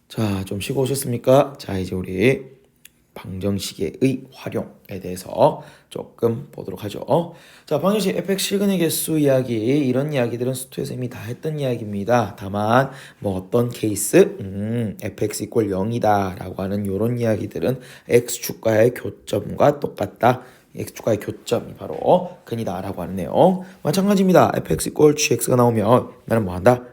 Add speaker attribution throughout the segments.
Speaker 1: 자, 좀 쉬고 오셨습니까? 자, 이제 우리 방정식의 활용에 대해서 조금 보도록 하죠. 자, 방정식 fx 실근의 개수 이야기, 이런 이야기들은 수투에서 이미 다 했던 이야기입니다. 다만 뭐 어떤 케이스, fx 이퀄 0이다 라고 하는 이런 이야기들은 x축과의 교점과 똑같다. x축과의 교점이 바로 근이다 라고 하는 내용. 마찬가지입니다. fx 이퀄 gx가 나오면 나는 뭐 한다?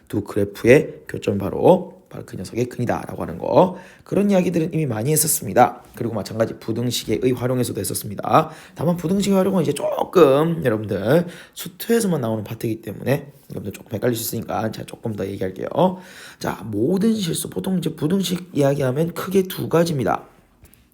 Speaker 1: 두 그래프의 교점이 바로 그 녀석의 근이다 라고 하는 거, 그런 이야기들은 이미 많이 했었습니다. 그리고 마찬가지 부등식의 활용에서도 했었습니다. 다만 부등식의 활용은 이제 조금 여러분들 수투에서만 나오는 파트이기 때문에 여러분들 조금 헷갈릴 수 있으니까 제가 조금 더 얘기할게요. 자, 모든 실수, 보통 이제 부등식 이야기하면 크게 두 가지입니다.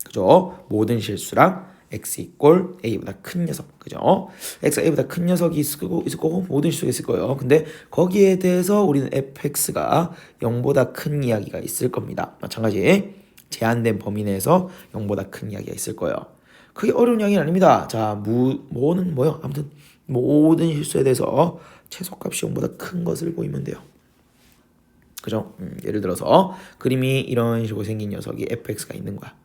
Speaker 1: 그죠? 모든 실수랑 x 이꼴 a보다 큰 녀석, 그죠? x가 a보다 큰 녀석이 있을 거고 모든 실수가 있을 거예요. 근데 거기에 대해서 우리는 fx가 0보다 큰 이야기가 있을 겁니다. 마찬가지 제한된 범위 내에서 0보다 큰 이야기가 있을 거예요. 그게 어려운 이야기는 아닙니다. 자, 뭐는 뭐요? 아무튼 모든 실수에 대해서 최소값이 0보다 큰 것을 보이면 돼요. 그죠? 예를 들어서 그림이 이런 식으로 생긴 녀석이 fx가 있는 거야.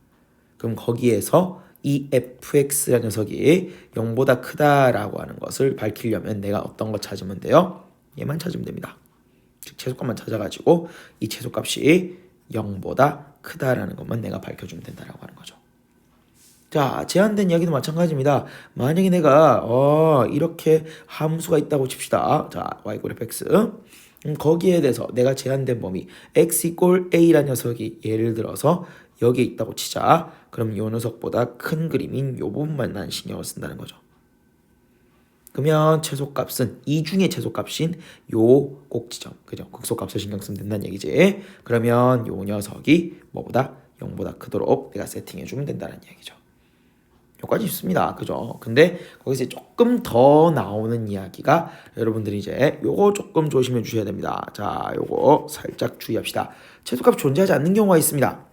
Speaker 1: 그럼 거기에서 이 fx라는 녀석이 0보다 크다라고 하는 것을 밝히려면 내가 어떤 거 찾으면 돼요? 얘만 찾으면 됩니다. 즉 최소값만 찾아가지고 이 최소값이 0보다 크다라는 것만 내가 밝혀주면 된다라고 하는 거죠. 자, 제한된 이야기도 마찬가지입니다. 만약에 내가 이렇게 함수가 있다고 칩시다. 자, y 이퀄 fx. 거기에 대해서 내가 제한된 범위 x 이퀄 a라는 녀석이 예를 들어서 여기에 있다고 치자. 그럼 이 녀석보다 큰 그림인 이 부분만 난 신경을 쓴다는 거죠. 그러면 최소값은 이 중에 최소값인 요 꼭지점, 그죠? 극소값을 신경 쓰면 된다는 얘기지. 그러면 요 녀석이 뭐보다 0보다 크도록 내가 세팅해 주면 된다는 얘기죠. 여기까지 쉽습니다. 그죠? 근데 거기서 조금 더 나오는 이야기가 여러분들이 이제 요거 조금 조심해 주셔야 됩니다. 자, 요거 살짝 주의합시다. 최소값 존재하지 않는 경우가 있습니다.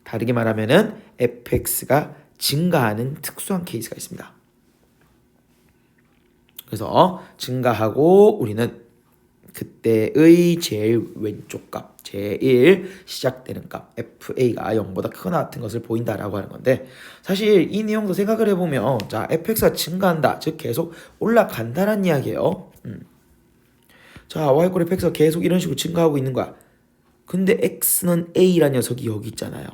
Speaker 1: 다르게 말하면은 fx가 증가하는 특수한 케이스가 있습니다. 그래서 증가하고 우리는 그때의 제일 왼쪽 값, 제일 시작되는 값 fa가 0보다 크거나 같은 것을 보인다라고 하는 건데, 사실 이 내용도 생각을 해보면 자, fx가 증가한다, 즉 계속 올라간다는 이야기예요. 자, y 이퀄 fx가 계속 이런 식으로 증가하고 있는 거야. 근데 x는 a라는 녀석이 여기 있잖아요.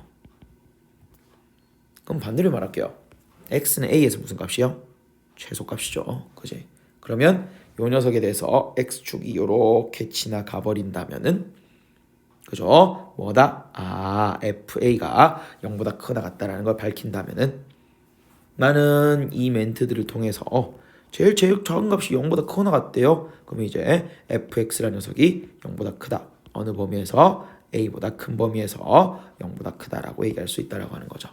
Speaker 1: 그럼 반대로 말할게요. x는 a에서 무슨 값이요? 최소값이죠. 그지? 그러면 요 녀석에 대해서 x축이 요렇게 지나가 버린다면은, 그죠? 뭐다? fa가 0보다 크다 같다라는 걸 밝힌다면은 나는 이 멘트들을 통해서 제일 작은 값이 0보다 크거나 같대요. 그럼 이제 fx라는 녀석이 0보다 크다. 어느 범위에서? a보다 큰 범위에서 0보다 크다라고 얘기할 수 있다라고 하는 거죠.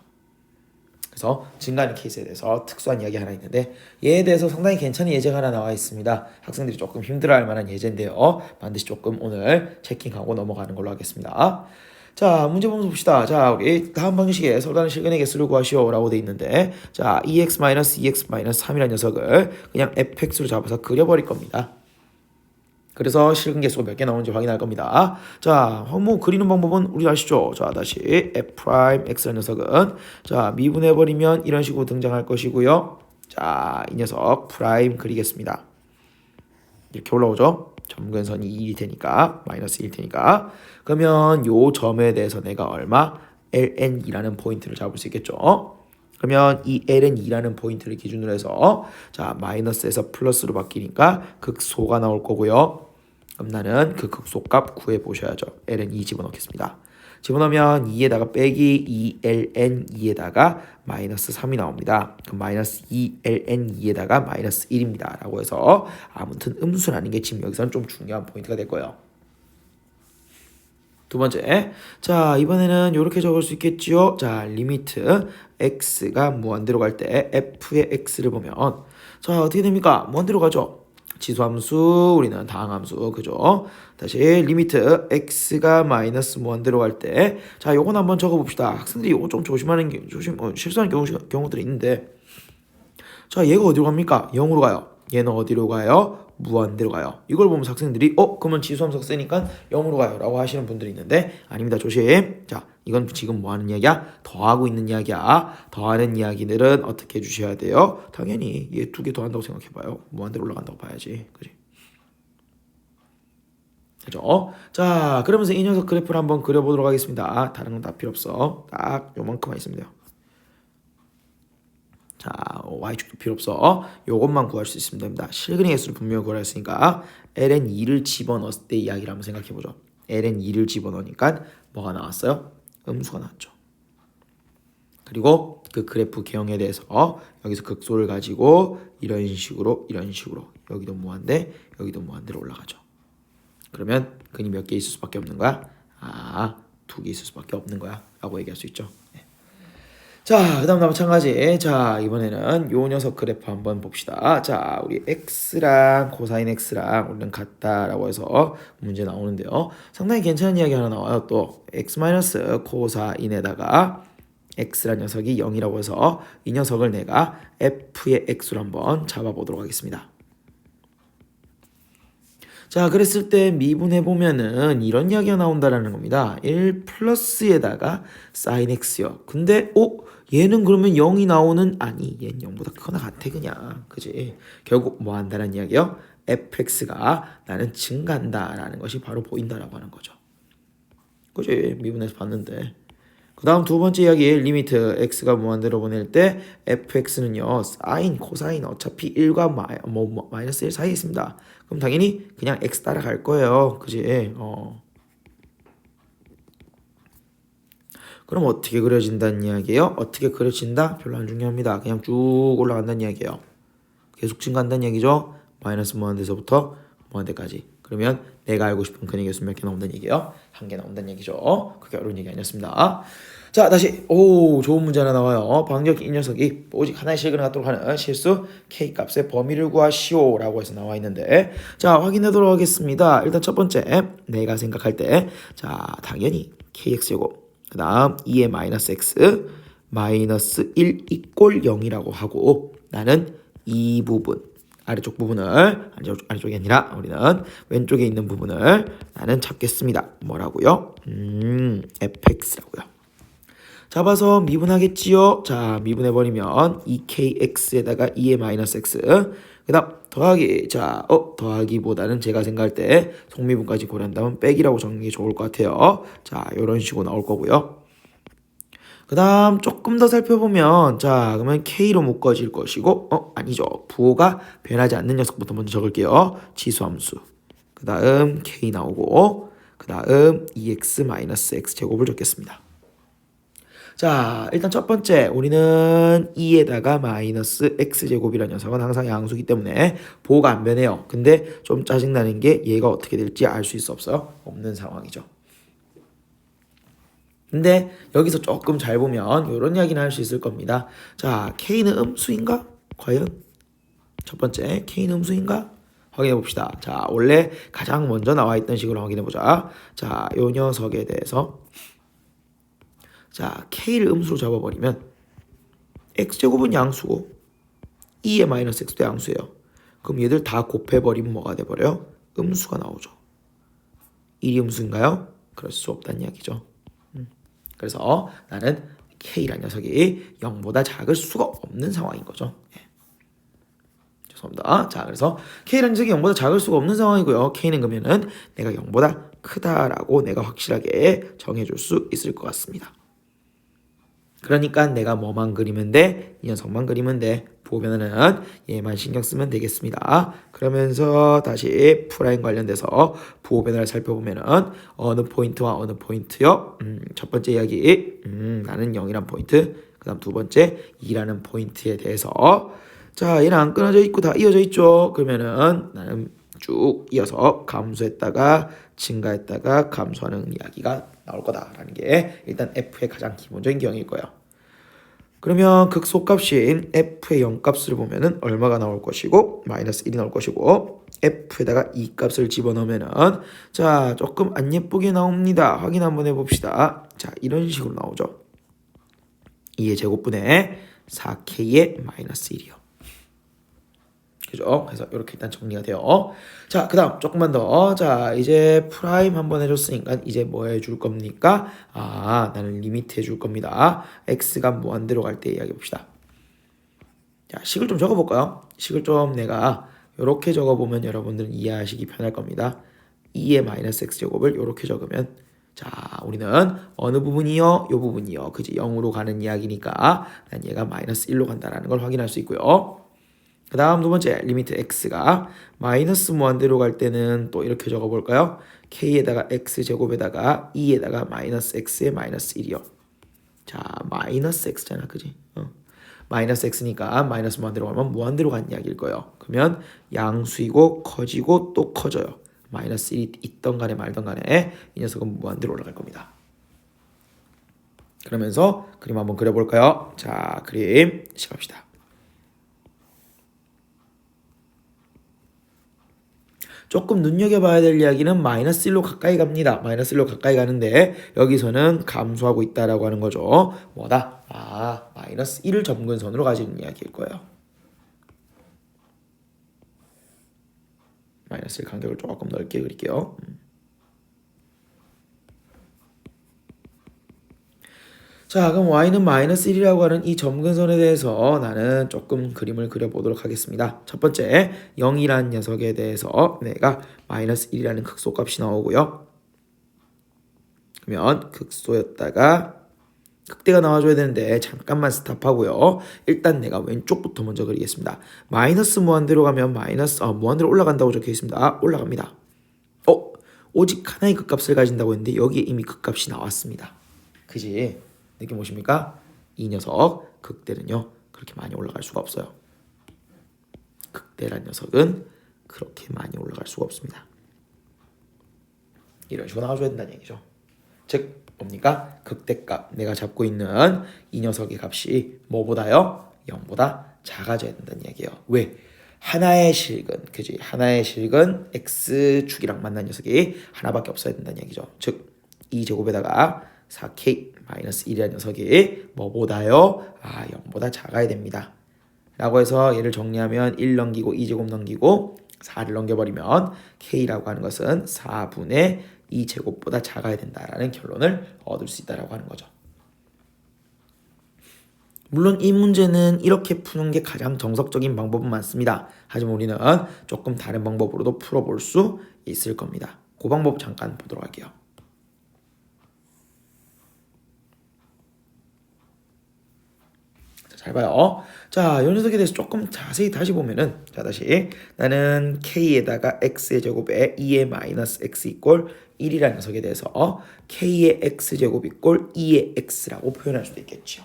Speaker 1: 그래서 증가하는 케이스에 대해서 특수한 이야기 하나 있는데, 얘에 대해서 상당히 괜찮은 예제가 하나 나와 있습니다. 학생들이 조금 힘들어할 만한 예제인데요. 반드시 조금 오늘 체킹하고 넘어가는 걸로 하겠습니다. 자, 문제 보면서 봅시다. 자, 우리 다음 방식에 서다른 실근의 개수를 구하시오 라고 돼 있는데, 자, 2x-3이라는 녀석을 그냥 fx로 잡아서 그려버릴 겁니다. 그래서 실근 개수가 몇 개 나오는지 확인할 겁니다. 자, 뭐 그리는 방법은 우리 아시죠? 자, 다시 f'x라는 녀석은 자, 미분해버리면 이런 식으로 등장할 것이고요. 자, 이 녀석 프라임 그리겠습니다. 이렇게 올라오죠? 점근선이 2일 테니까, 마이너스 1일 테니까. 그러면 요 점에 대해서 내가 얼마? ln2라는 포인트를 잡을 수 있겠죠? 그러면 이 ln2라는 포인트를 기준으로 해서 자, 마이너스에서 플러스로 바뀌니까 극소가 나올 거고요. 그럼 나는 그 극소값 구해 보셔야죠. ln2 집어넣겠습니다. 집어넣으면 2에다가 빼기 2ln2에다가 마이너스 3이 나옵니다. 그럼 마이너스 2ln2에다가 마이너스 1입니다. 라고 해서 아무튼 음수라는 게 지금 여기서는 좀 중요한 포인트가 될 거예요. 두 번째, 자, 이번에는 이렇게 적을 수 있겠지요. 자, 리미트 x가 무한대로 갈 때 f의 x를 보면 자, 어떻게 됩니까? 무한대로 가죠. 지수함수, 우리는 다항함수, 그죠? 다시 리미트 x가 마이너스 무한대로 갈 때, 자, 요건 한번 적어봅시다. 학생들이 요거 좀 조심하는 게 실수하는 경우들이 있는데, 자, 얘가 어디로 갑니까? 0으로 가요. 얘는 어디로 가요? 무한대로 가요. 이걸 보면 학생들이 그러면 지수함수가 세니까 0으로 가요 라고 하시는 분들이 있는데 아닙니다. 조심. 자, 이건 지금 뭐 하는 이야기야? 더하고 있는 이야기야. 더하는 이야기들은 어떻게 해주셔야 돼요? 당연히 얘 두 개 더한다고 생각해봐요. 무한대로 올라간다고 봐야지. 그지? 그죠? 자, 그러면서 이 녀석 그래프를 한번 그려보도록 하겠습니다. 다른 건 다 필요 없어. 딱 요만큼만 있으면 돼요. 자, y축도 필요 없어. 요것만 구할 수 있으면 됩니다. 실근의 개수를 분명히 구하라 했으니까 ln 2를 집어넣었을 때 이야기를 한번 생각해보죠. ln 2를 집어넣으니까 뭐가 나왔어요? 음수가 나왔죠. 그리고 그 그래프 개형에 대해서 여기서 극소를 가지고 이런 식으로 여기도 무한대 여기도 무한대로 올라가죠. 그러면 근이 몇 개 있을 수밖에 없는 거야? 두 개 있을 수밖에 없는 거야 라고 얘기할 수 있죠. 자, 그 다음 마찬가지. 자, 이번에는 요 녀석 그래프 한번 봅시다. 자, 우리 x랑 코사인 x랑 우리는 같다라고 해서 문제 나오는데요. 상당히 괜찮은 이야기 하나 나와요. 또 x 마이너스 코사인에다가 x란 녀석이 0이라고 해서 이 녀석을 내가 f의 x로 한번 잡아보도록 하겠습니다. 자, 그랬을 때 미분해보면은 이런 이야기가 나온다라는 겁니다. 1 플러스에다가 sin x요. 근데 얘는 그러면 0이 나오는 아니 얘는 0보다 크거나 같아 그냥. 그지? 결국 뭐 한다는 이야기요? fx가 나는 증가한다라는 것이 바로 보인다라고 하는 거죠. 그지? 미분해서 봤는데. 그 다음 두 번째 이야기 리미트 x가 무한대로 보낼 때 fx는요 사인 코사인 어차피 1과 마이너스 1 사이에 있습니다. 그럼 당연히 그냥 x 따라갈 거예요. 그지? 그럼 어떻게 그려진다는 이야기예요? 어떻게 그려진다? 별로 안 중요합니다. 그냥 쭉 올라간다는 이야기예요. 계속 증가한다는 얘기죠. 마이너스 무한대에서부터 무한대까지. 그러면 내가 알고 싶은 근의 개수 몇 개 나온다는 얘기예요? 한 개 나온다는 얘기죠. 그게 어려운 얘기 아니었습니다. 자, 다시 좋은 문제 하나 나와요. 방정식 이 녀석이 오직 하나의 실근을 갖도록 하는 실수 k값의 범위를 구하시오 라고 해서 나와 있는데 자, 확인하도록 하겠습니다. 일단 첫 번째 내가 생각할 때 자, 당연히 kx제곱 그 다음 2의 마이너스 x 마이너스 1 이꼴 0이라고 하고 나는 이 부분 아래쪽 부분을 아래쪽이 아니라 우리는 왼쪽에 있는 부분을 나는 잡겠습니다. 뭐라고요? fx라고요. 잡아서 미분하겠지요. 자, 미분해버리면 2kx에다가 2의 마이너스 x 그 다음 더하기 더하기보다는 제가 생각할 때 속미분까지 고려한다면 빼기라고 적는 게 좋을 것 같아요. 자, 이런 식으로 나올 거고요. 그 다음 조금 더 살펴보면 자 그러면 K로 묶어질 것이고 아니죠. 부호가 변하지 않는 녀석부터 먼저 적을게요. 지수함수 그 다음 K 나오고 그 다음 2x-x 제곱을 적겠습니다. 자 일단 첫 번째 우리는 2에다가 마이너스 x제곱이라는 녀석은 항상 양수기 때문에 부호가 안 변해요. 근데 좀 짜증나는 게 얘가 어떻게 될지 알 수 있어 없어요? 없는 상황이죠. 근데 여기서 조금 잘 보면 이런 이야기는 할 수 있을 겁니다. 자, K는 음수인가? 과연? 첫 번째, K는 음수인가? 확인해 봅시다. 자, 원래 가장 먼저 나와 있던 식으로 확인해 보자. 자, 요 녀석에 대해서 자, K를 음수로 잡아버리면 X제곱은 양수고 2의 마이너스 X도 양수예요. 그럼 얘들 다 곱해버리면 뭐가 돼버려요? 음수가 나오죠. 1이 음수인가요? 그럴 수 없다는 이야기죠. 그래서 나는 K라는 녀석이 0보다 작을 수가 없는 상황인 거죠. 죄송합니다. 자, 그래서 K라는 녀석이 0보다 작을 수가 없는 상황이고요. K는 그러면은 내가 0보다 크다라고 내가 확실하게 정해줄 수 있을 것 같습니다. 그러니까 내가 뭐만 그리면 돼? 이 녀석만 그리면 돼. 부호 변화는 얘만 신경 쓰면 되겠습니다. 그러면서 다시 프라임 관련돼서 부호 변화를 살펴보면은 어느 포인트와 어느 포인트요? 첫 번째 이야기 나는 0이란 포인트 그 다음 두 번째 2라는 포인트에 대해서 자 얘는 안 끊어져 있고 다 이어져 있죠. 그러면은 나는 쭉 이어서 감소했다가 증가했다가 감소하는 이야기가 나올 거다라는 게 일단 F의 가장 기본적인 경우일 거예요. 그러면 극소값인 F의 0값을 보면은 얼마가 나올 것이고 마이너스 1이 나올 것이고 F에다가 2값을 집어넣으면은 자 조금 안 예쁘게 나옵니다. 확인 한번 해봅시다. 자 이런 식으로 나오죠. 2의 제곱분의 4K의 마이너스 1이요. 그죠? 그래서 이렇게 일단 정리가 돼요. 자, 그 다음 조금만 더. 자, 이제 프라임 한번 해줬으니까 이제 뭐 해줄 겁니까? 아, 나는 리미트 해줄 겁니다. x가 무한대로 갈 때 이야기해 봅시다. 자, 식을 좀 적어볼까요? 식을 좀 내가 이렇게 적어보면 여러분들은 이해하시기 편할 겁니다. 2의 마이너스 x제곱을 이렇게 적으면 자, 우리는 어느 부분이요? 이 부분이요. 그지? 0으로 가는 이야기니까 난 얘가 마이너스 1로 간다라는 걸 확인할 수 있고요. 그 다음 두 번째 리미트 x가 마이너스 무한대로 갈 때는 또 이렇게 적어볼까요? k에다가 x제곱에다가 2에다가 마이너스 x에 마이너스 1이요. 자, 마이너스 x잖아, 그지? 마이너스 x니까 마이너스 무한대로 가면 무한대로 간 이야기일 거예요. 그러면 양수이고 커지고 또 커져요. 마이너스 1이 있던 간에 말던 간에 이 녀석은 무한대로 올라갈 겁니다. 그러면서 그림 한번 그려볼까요? 자, 그림 시작합시다. 조금 눈여겨봐야 될 이야기는 마이너스 1로 가까이 갑니다. 마이너스 1로 가까이 가는데 여기서는 감소하고 있다라고 하는 거죠. 뭐다? 아, 마이너스 1을 점근선으로 가지는 이야기일 거예요. 마이너스 1 간격을 조금 넓게 그릴게요. 자, 그럼 y는 마이너스 1이라고 하는 이 점근선에 대해서 나는 조금 그림을 그려보도록 하겠습니다. 첫 번째, 0이라는 녀석에 대해서 내가 마이너스 1이라는 극소값이 나오고요. 그러면 극소였다가 극대가 나와줘야 되는데 잠깐만 스탑하고요. 일단 내가 왼쪽부터 먼저 그리겠습니다. 마이너스 무한대로 가면 무한대로 올라간다고 적혀 있습니다. 올라갑니다. 오직 하나의 극값을 가진다고 했는데 여기에 이미 극값이 나왔습니다. 그지? 느낌 오십니까? 이 녀석 극대는요 그렇게 많이 올라갈 수가 없어요. 극대란 녀석은 그렇게 많이 올라갈 수가 없습니다. 이런 식으로 나와줘야 된다는 얘기죠. 즉 뭡니까? 극대값 내가 잡고 있는 이 녀석의 값이 뭐보다요? 0보다 작아져야 된다는 얘기예요. 왜? 하나의 실근, 그지? 하나의 실근 x축이랑 만난 녀석이 하나밖에 없어야 된다는 얘기죠. 즉 2제곱에다가 4k 마이너스 1이라는 녀석이 뭐보다요? 0보다 작아야 됩니다. 라고 해서 얘를 정리하면 1 넘기고 2제곱 넘기고 4를 넘겨버리면 k라고 하는 것은 4분의 2제곱보다 작아야 된다라는 결론을 얻을 수 있다라고 하는 거죠. 물론 이 문제는 이렇게 푸는 게 가장 정석적인 방법은 많습니다. 하지만 우리는 조금 다른 방법으로도 풀어볼 수 있을 겁니다. 그 방법 잠깐 보도록 할게요. 잘 봐요. 자, 이 녀석에 대해서 조금 자세히 다시 보면은 자, 다시 나는 k에다가 x의 제곱에 2의 마이너스 x 이꼴 1이라는 녀석에 대해서 k의 x제곱 이꼴 2의 x라고 표현할 수도 있겠죠.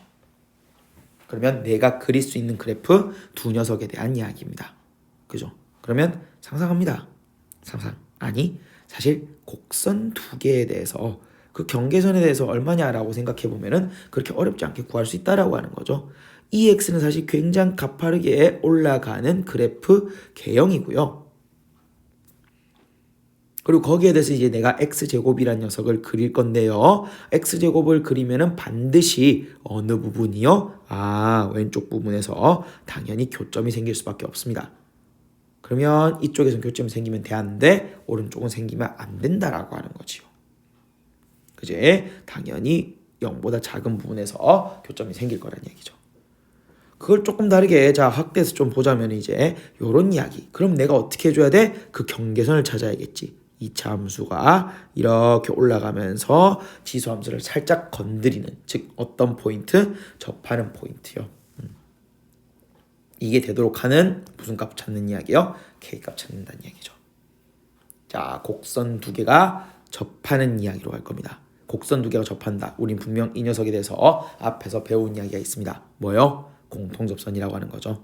Speaker 1: 그러면 내가 그릴 수 있는 그래프 두 녀석에 대한 이야기입니다. 그죠? 그러면 상상합니다. 아니 사실 곡선 두 개에 대해서 그 경계선에 대해서 얼마냐라고 생각해 보면은 그렇게 어렵지 않게 구할 수 있다라고 하는 거죠. 이 x는 사실 굉장히 가파르게 올라가는 그래프 개형이고요. 그리고 거기에 대해서 이제 내가 x제곱이라는 녀석을 그릴 건데요. x제곱을 그리면은 반드시 어느 부분이요? 왼쪽 부분에서 당연히 교점이 생길 수밖에 없습니다. 그러면 이쪽에서 교점이 생기면 되는데 오른쪽은 생기면 안 된다라고 하는 거지요. 그제 당연히 0보다 작은 부분에서 교점이 생길 거란 얘기죠. 그걸 조금 다르게 확대해서 좀 보자면 이제 요런 이야기. 그럼 내가 어떻게 해줘야 돼? 그 경계선을 찾아야겠지. 2차 함수가 이렇게 올라가면서 지수 함수를 살짝 건드리는, 즉 어떤 포인트? 접하는 포인트요. 이게 되도록 하는 무슨 값 찾는 이야기요? k값 찾는다는 이야기죠. 자, 곡선 두 개가 접하는 이야기로 갈 겁니다. 곡선 두 개가 접한다. 우린 분명 이 녀석에 대해서 앞에서 배운 이야기가 있습니다. 뭐요? 공통접선이라고 하는 거죠.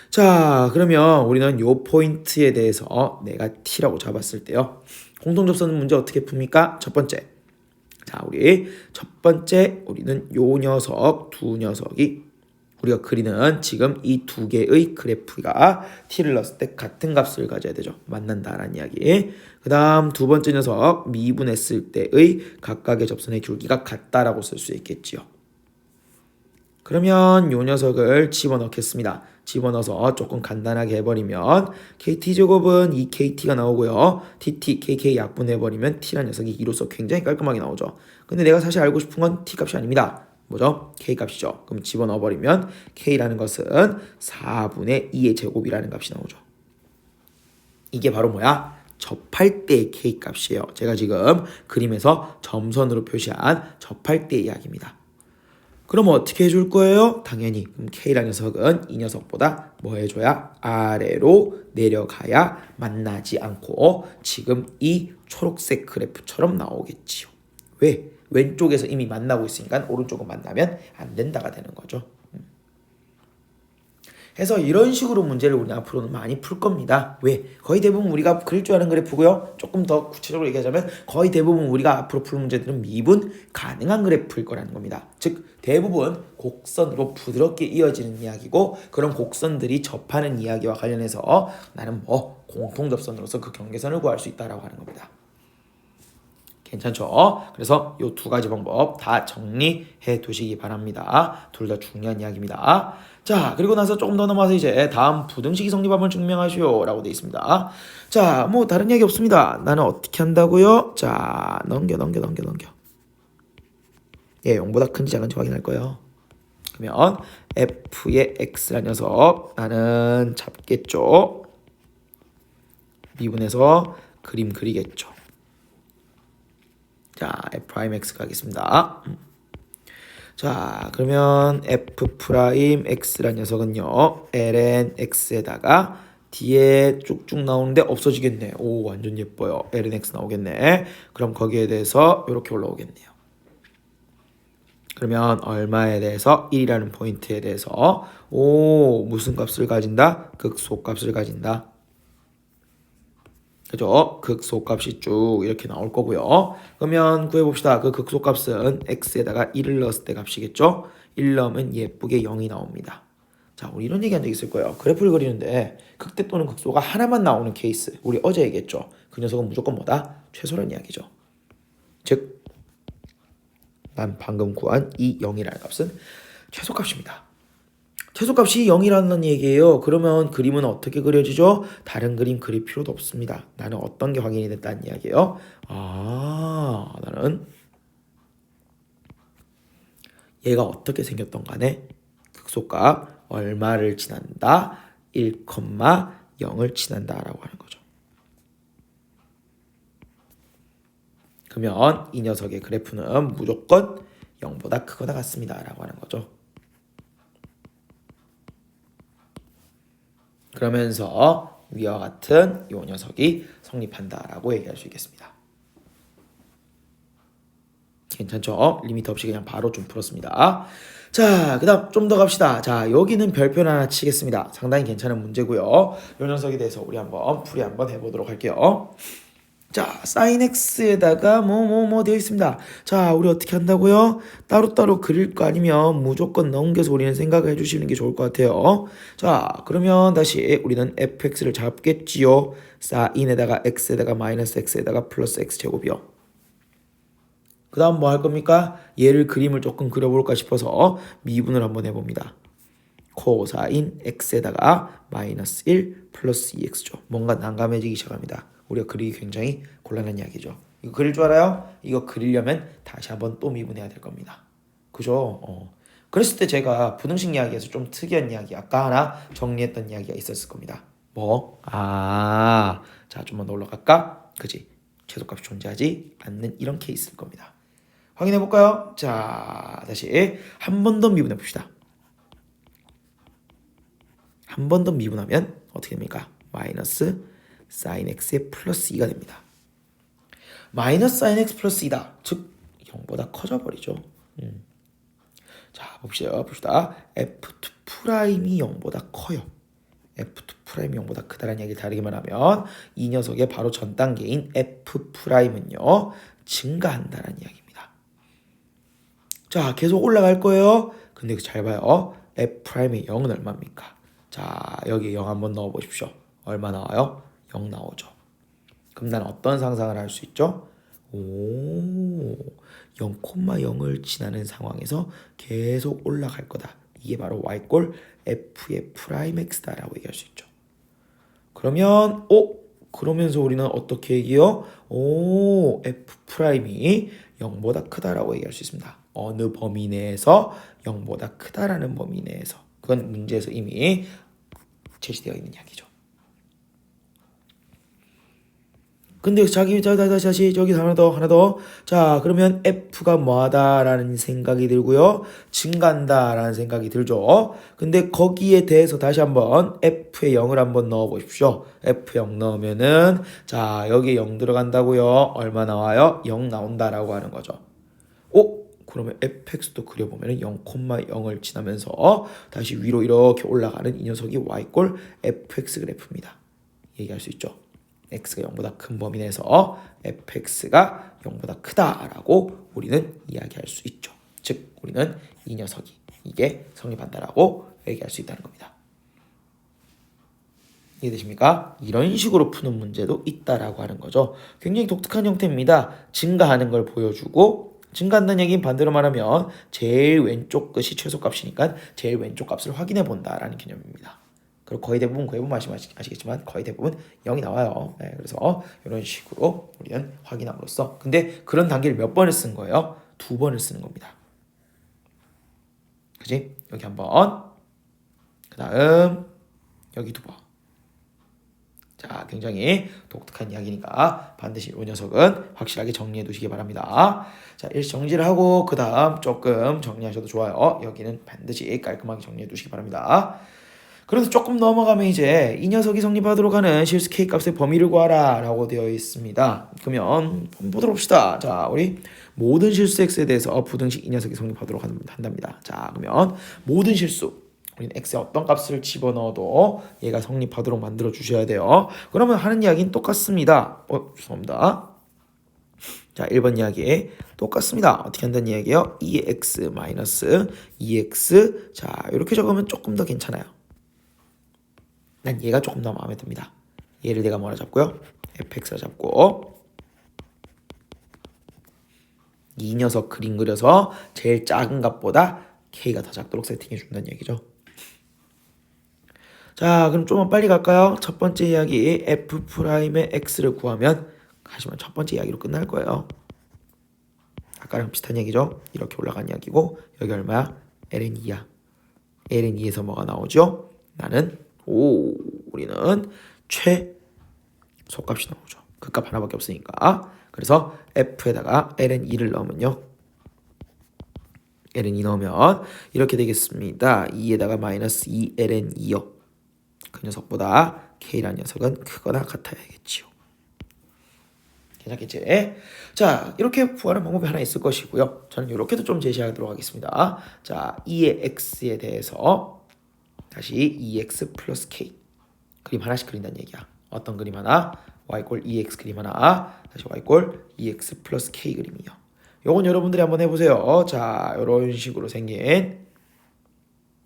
Speaker 1: 자, 그러면 우리는 요 포인트에 대해서 내가 t라고 잡았을 때요. 공통접선 문제 어떻게 풉니까? 첫 번째. 자, 우리 첫 번째 우리는 요 녀석, 두 녀석이 우리가 그리는 지금 이 두 개의 그래프가 t를 넣었을 때 같은 값을 가져야 되죠. 만난다라는 이야기. 그 다음 두 번째 녀석 미분했을 때의 각각의 접선의 줄기가 같다라고 쓸 수 있겠지요. 그러면 요 녀석을 집어넣겠습니다. 집어넣어서 조금 간단하게 해버리면 KT제곱은 2KT가 나오고요. TT, KK 약분해버리면 T라는 녀석이 이로써 굉장히 깔끔하게 나오죠. 근데 내가 사실 알고 싶은 건 T값이 아닙니다. 뭐죠? K값이죠. 그럼 집어넣어버리면 K라는 것은 4분의 2의 제곱이라는 값이 나오죠. 이게 바로 뭐야? 접할 때의 K값이에요. 제가 지금 그림에서 점선으로 표시한 접할 때 이야기입니다. 그럼 어떻게 해줄 거예요? 당연히 그럼 K라는 녀석은 이 녀석보다 뭐 해줘야? 아래로 내려가야 만나지 않고 지금 이 초록색 그래프처럼 나오겠지요. 왜? 왼쪽에서 이미 만나고 있으니까 오른쪽은 만나면 안 된다가 되는 거죠. 해서 이런 식으로 문제를 우리는 앞으로는 많이 풀 겁니다. 왜? 거의 대부분 우리가 그릴 줄 아는 그래프고요. 조금 더 구체적으로 얘기하자면 거의 대부분 우리가 앞으로 풀 문제들은 미분 가능한 그래프일 거라는 겁니다. 즉 대부분 곡선으로 부드럽게 이어지는 이야기고 그런 곡선들이 접하는 이야기와 관련해서 나는 뭐 공통접선으로서 그 경계선을 구할 수 있다라고 하는 겁니다. 괜찮죠? 그래서 이 두 가지 방법 다 정리해 두시기 바랍니다. 둘 다 중요한 이야기입니다. 자, 그리고 나서 조금 더 넘어가서 이제 다음 부등식이 성립함을 증명하시오 라고 되어 있습니다. 자, 뭐 다른 얘기 없습니다. 나는 어떻게 한다고요? 자, 넘겨. 예, 0보다 큰지 작은지 확인할 거예요. 그러면 f의 x라는 녀석 나는 잡겠죠. 미분해서 그림 그리겠죠. 자, f'x 가겠습니다. 자, 그러면 f'x라는 녀석은요. ln x에다가 뒤에 쭉쭉 나오는데 없어지겠네. 오, 완전 예뻐요. ln x 나오겠네. 그럼 거기에 대해서 이렇게 올라오겠네요. 그러면 얼마에 대해서 1이라는 포인트에 대해서 오, 무슨 값을 가진다? 극소값을 가진다. 그죠? 극소값이 쭉 이렇게 나올 거고요. 그러면 구해봅시다. 그 극소값은 x에다가 1을 넣었을 때 값이겠죠? 1 넣으면 예쁘게 0이 나옵니다. 자, 우리 이런 얘기 한 적 있을 거예요. 그래프를 그리는데 극대 또는 극소가 하나만 나오는 케이스. 우리 어제 얘기했죠. 그 녀석은 무조건 뭐다? 최소란 이야기죠. 즉, 난 방금 구한 이 0이라는 값은 최소값입니다. 최소값이 0이라는 얘기예요. 그러면 그림은 어떻게 그려지죠? 다른 그림 그릴 필요도 없습니다. 나는 어떤 게 확인이 됐다는 이야기예요. 나는 얘가 어떻게 생겼던 간에 극소값 얼마를 지난다? 1,0을 지난다라고 하는 거죠. 그러면 이 녀석의 그래프는 무조건 0보다 크거나 같습니다라고 하는 거죠. 그러면서 위와 같은 이 녀석이 성립한다라고 얘기할 수 있겠습니다. 괜찮죠? 리미트 없이 그냥 바로 좀 풀었습니다. 자, 그 다음 좀 더 갑시다. 자, 여기는 별표 하나 치겠습니다. 상당히 괜찮은 문제고요. 이 녀석에 대해서 우리 풀이 한번 해보도록 할게요. 자, sin x에다가 뭐 되어 있습니다. 자, 우리 어떻게 한다고요? 따로따로 그릴 거 아니면 무조건 넘겨서 우리는 생각을 해주시는 게 좋을 것 같아요. 자, 그러면 다시 우리는 fx를 잡겠지요. sin에다가 x에다가 마이너스 x에다가 플러스 x 제곱이요. 그 다음 뭐 할 겁니까? 얘를 그림을 조금 그려볼까 싶어서 미분을 한번 해봅니다. 코사인 x에다가 마이너스 1 플러스 2x죠. 뭔가 난감해지기 시작합니다. 우리가 그리기 굉장히 곤란한 이야기죠. 이거 그릴 줄 알아요? 이거 그리려면 다시 한번 또 미분해야 될 겁니다. 그죠? 그랬을 때 제가 부등식 이야기에서 좀 특이한 이야기 아까 하나 정리했던 이야기가 있었을 겁니다. 뭐? 자 좀만 더 올라갈까? 그지? 최소값이 존재하지 않는 이런 케이스일 겁니다. 확인해 볼까요? 자 다시 한 번 더 미분해 봅시다. 한 번 더 미분하면 어떻게 됩니까? 마이너스 sin x의 플러스 2가 됩니다. 마이너스 sin x 플러스 2다. 즉 0보다 커져 버리죠. 자 봅시다. f2'이 0보다 커요. f2'이 0보다 크다는 얘기를 다르게 말하면 이 녀석의 바로 전 단계인 f'은요 증가한다는 이야기입니다. 자 계속 올라갈 거예요. 근데 잘 봐요. f'의 0은 얼마입니까? 자 여기 0 한번 넣어 보십시오. 얼마 나와요? 0 나오죠. 그럼 난 어떤 상상을 할 수 있죠? 0,0을 지나는 상황에서 계속 올라갈 거다. 이게 바로 y꼴 f의 프라임 x다라고 얘기할 수 있죠. 그러면 그러면서 우리는 어떻게 얘기해요? f 프라임이 0보다 크다라고 얘기할 수 있습니다. 어느 범위 내에서 0보다 크다라는 범위 내에서. 그건 문제에서 이미 제시되어 있는 이야기죠. 근데 다시 저기 하나 더. 자, 그러면 f가 뭐하다라는 생각이 들고요. 증가한다라는 생각이 들죠. 근데 거기에 대해서 다시 한번 f에 0을 한번 넣어 보십시오. f 0 넣으면은 자, 여기에 0 들어간다고요. 얼마 나와요? 0 나온다라고 하는 거죠. 그러면 fx도 그려보면 0,0을 지나면서 다시 위로 이렇게 올라가는 이 녀석이 y꼴 fx 그래프입니다. 얘기할 수 있죠. x가 0보다 큰 범위 내에서 fx가 0보다 크다라고 우리는 이야기할 수 있죠. 즉 우리는 이 녀석이 이게 성립한다라고 얘기할 수 있다는 겁니다. 이해되십니까? 이런 식으로 푸는 문제도 있다라고 하는 거죠. 굉장히 독특한 형태입니다. 증가하는 걸 보여주고 증가한다는 얘기는 반대로 말하면 제일 왼쪽 끝이 최소값이니까 제일 왼쪽 값을 확인해 본다라는 개념입니다. 그리고 거의 대부분 아시겠지만 거의 대부분 0이 나와요. 네, 그래서 이런 식으로 우리는 확인함으로써 근데 그런 단계를 몇 번을 쓴 거예요? 2번을 쓰는 겁니다. 그지? 여기 한 번, 그 다음 여기 2번. 자, 굉장히 독특한 이야기니까 반드시 이 녀석은 확실하게 정리해 두시기 바랍니다. 자, 일시 정지를 하고 그 다음 조금 정리하셔도 좋아요. 여기는 반드시 깔끔하게 정리해 두시기 바랍니다. 그래서 조금 넘어가면 이제 이 녀석이 성립하도록 하는 실수 K 값의 범위를 구하라 라고 되어 있습니다. 그러면 보도록 합시다. 자, 우리 모든 실수 X에 대해서 부등식 이 녀석이 성립하도록 한답니다. 자, 그러면 모든 실수 우리는 X에 어떤 값을 집어넣어도 얘가 성립하도록 만들어 주셔야 돼요. 그러면 하는 이야기는 똑같습니다. 죄송합니다. 자, 1번 이야기 똑같습니다. 어떻게 한다는 이야기예요? 2x 마이너스 2x. 자, 이렇게 적으면 조금 더 괜찮아요. 난 얘가 조금 더 마음에 듭니다. 얘를 내가 뭐라 잡고요? fx라 잡고 이 녀석 그림 그려서 제일 작은 값보다 k가 더 작도록 세팅해 준다는 얘기죠. 자, 그럼 좀만 빨리 갈까요? 첫 번째 이야기 f'의 x를 구하면 하지만 첫 번째 이야기로 끝날 거예요. 아까랑 비슷한 얘기죠. 이렇게 올라간 이야기고 여기 얼마야? ln2야. ln2에서 뭐가 나오죠? 나는 우리는 최소값이 나오죠. 그 값 하나밖에 없으니까. 그래서 f에다가 ln2를 넣으면요. ln2 넣으면 이렇게 되겠습니다. 2에다가 마이너스 2ln2요. 그 녀석보다 k라는 녀석은 크거나 같아야겠지요. 괜찮겠지? 자, 이렇게 구하는 방법이 하나 있을 것이고요. 저는 이렇게도 좀 제시하도록 하겠습니다. 자, 2의 x에 대해서 다시 2x 플러스 k 그림 하나씩 그린다는 얘기야. 어떤 그림 하나? y꼴 2x 그림 하나, 다시 y꼴 2x 플러스 k 그림이요. 요건 여러분들이 한번 해보세요. 자, 이런 식으로 생긴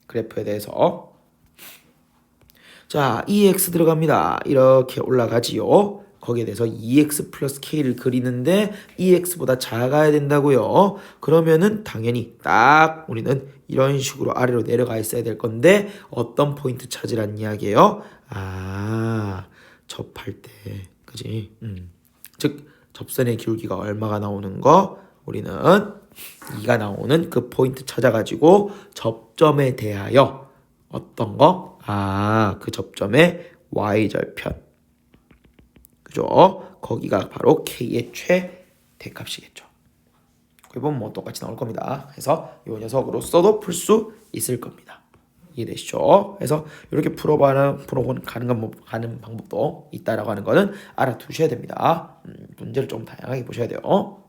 Speaker 1: 그래프에 대해서 자, 2x 들어갑니다. 이렇게 올라가지요. 거기에 대해서 2x 플러스 k를 그리는데 2x보다 작아야 된다고요. 그러면은 당연히 딱 우리는 이런 식으로 아래로 내려가 있어야 될 건데 어떤 포인트 찾으란 이야기예요? 접할 때, 그지? 즉 접선의 기울기가 얼마가 나오는 거 우리는 2가 나오는 그 포인트 찾아가지고 접점에 대하여 어떤 거? 그 접점의 y절편. 그죠? 거기가 바로 k의 최대값이겠죠. 거기 보면 뭐 똑같이 나올 겁니다. 그래서 이 녀석으로서도 풀 수 있을 겁니다. 이해되시죠? 그래서 이렇게 가는 방법도 있다라고 하는 거는 알아두셔야 됩니다. 문제를 좀 다양하게 보셔야 돼요.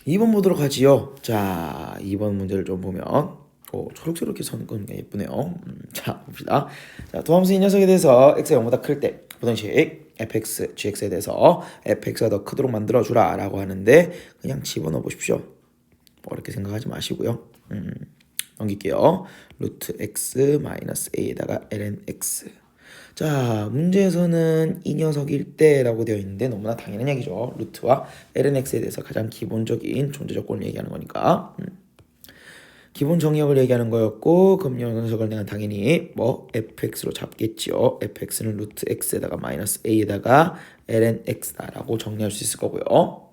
Speaker 1: 2번 보도록 하지요. 자, 2번 문제를 좀 보면 초록초록하게 서는 건 예쁘네요. 자, 봅시다. 자, 도함수 이 녀석에 대해서 x가 0보다 클 때 부등식 fx, gx에 대해서 fx가 더 크도록 만들어주라 라고 하는데 그냥 집어넣어 보십시오. 어렵게 생각하지 마시고요. 넘길게요. 루트 x 마이너스 a에다가 ln x. 자, 문제에서는 이 녀석일 때라고 되어 있는데 너무나 당연한 얘기죠. 루트와 ln x에 대해서 가장 기본적인 존재 조건을 얘기하는 거니까. 기본 정의역을 얘기하는 거였고 그럼 이 녀석을 내가 당연히 뭐 fx로 잡겠지요. fx는 루트 x에다가 마이너스 a에다가 ln x다라고 정리할 수 있을 거고요.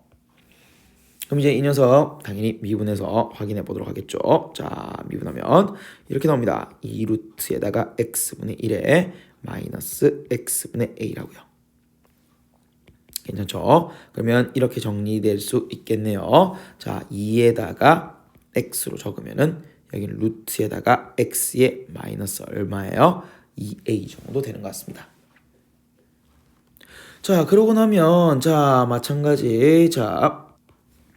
Speaker 1: 그럼 이제 이 녀석 당연히 미분해서 확인해 보도록 하겠죠. 자, 미분하면 이렇게 나옵니다. 2 루트에다가 x분의 1에 마이너스 x분의 a라고요. 괜찮죠? 그러면 이렇게 정리될 수 있겠네요. 자, 2에다가 x로 적으면은 여기는 루트에다가 x의 마이너스 얼마예요? 2a 정도 되는 것 같습니다. 자, 그러고 나면 자, 마찬가지. 자,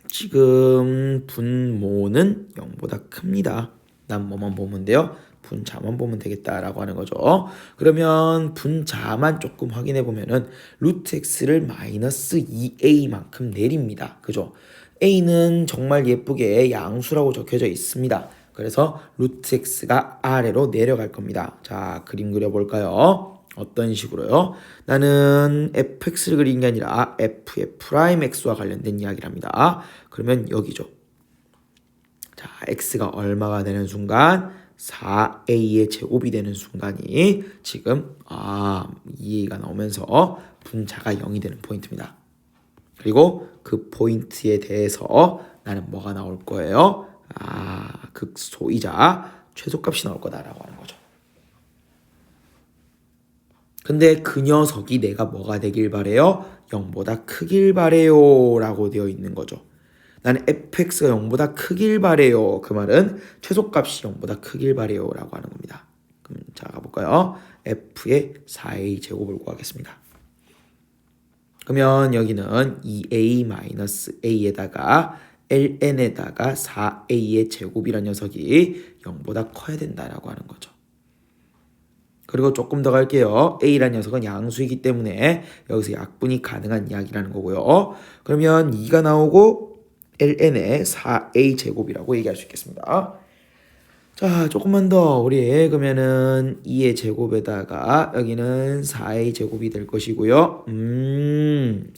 Speaker 1: 지금 분모는 0보다 큽니다. 난 뭐만 보면 돼요? 분자만 보면 되겠다라고 하는 거죠. 그러면 분자만 조금 확인해 보면은 루트 x를 마이너스 2a만큼 내립니다. 그죠? a는 정말 예쁘게 양수라고 적혀져 있습니다. 그래서 루트 x가 아래로 내려갈 겁니다. 자, 그림 그려볼까요? 어떤 식으로요? 나는 fx를 그린 게 아니라 f의 프라임 x와 관련된 이야기랍니다. 그러면 여기죠. 자, x가 얼마가 되는 순간 4a의 제곱이 되는 순간이 지금 2a가 나오면서 분자가 0이 되는 포인트입니다. 그리고 그 포인트에 대해서 나는 뭐가 나올 거예요? 극소이자 최소값이 나올 거다라고 하는 거죠. 근데 그 녀석이 내가 뭐가 되길 바래요? 0보다 크길 바래요 라고 되어 있는 거죠. 나는 fx가 0보다 크길 바래요. 그 말은 최소값이 0보다 크길 바래요 라고 하는 겁니다. 그럼 자 가볼까요? f의 4a 제곱을 구하겠습니다. 그러면 여기는 2a-a에다가 ln에다가 4a의 제곱이란 녀석이 0보다 커야 된다라고 하는 거죠. 그리고 조금 더 갈게요. a라는 녀석은 양수이기 때문에 여기서 약분이 가능한 이야기라는 거고요. 그러면 2가 나오고 ln의 4a 제곱이라고 얘기할 수 있겠습니다. 자, 조금만 더 우리 그러면은 2의 제곱에다가 여기는 4의 제곱이 될 것이고요.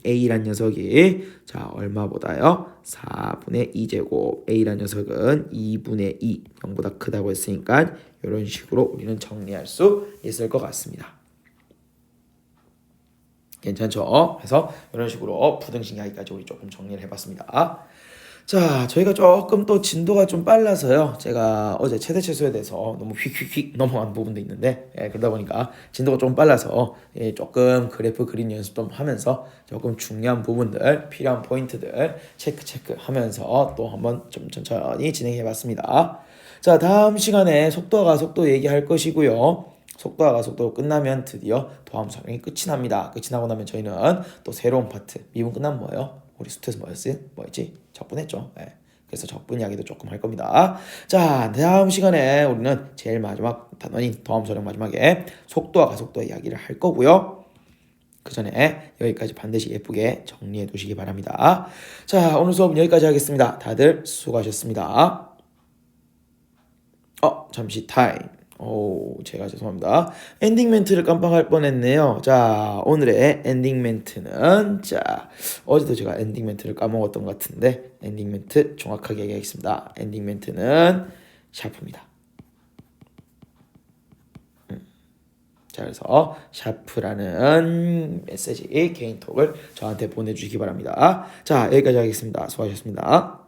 Speaker 1: a란 녀석이 자 얼마보다요? 4분의 2제곱. a란 녀석은 2분의 2 0보다 크다고 했으니까 이런 식으로 우리는 정리할 수 있을 것 같습니다. 괜찮죠? 그래서 이런 식으로 부등식 이야기까지 우리 조금 정리를 해봤습니다. 자, 저희가 조금 또 진도가 좀 빨라서요. 제가 어제 최대 최소에 대해서 너무 휙휙휙 넘어간 부분도 있는데, 그러다 보니까 진도가 좀 빨라서 조금 그래프 그린 연습 좀 하면서 조금 중요한 부분들, 필요한 포인트들 체크하면서 또 한번 좀 천천히 진행해 봤습니다. 자, 다음 시간에 속도와 가속도 얘기할 것이고요. 속도와 가속도 끝나면 드디어 도함 설명이 끝이 납니다. 끝이 나고 나면 저희는 또 새로운 파트, 미분 끝나면 뭐예요? 우리 수트에서 뭐였지? 적분했죠. 네. 그래서 적분 이야기도 조금 할 겁니다. 자, 다음 시간에 우리는 제일 마지막 단원인 도함 설명 마지막에 속도와 가속도 이야기를 할 거고요. 그 전에 여기까지 반드시 예쁘게 정리해 두시기 바랍니다. 자, 오늘 수업은 여기까지 하겠습니다. 다들 수고하셨습니다. 잠시 타임. 제가 죄송합니다. 엔딩 멘트를 깜빡할 뻔했네요. 자, 오늘의 엔딩 멘트는 자, 어제도 제가 엔딩 멘트를 까먹었던 것 같은데 엔딩 멘트 정확하게 얘기하겠습니다. 엔딩 멘트는 샤프입니다. 자, 그래서 샤프라는 메시지 개인톡을 저한테 보내주시기 바랍니다. 자, 여기까지 하겠습니다. 수고하셨습니다.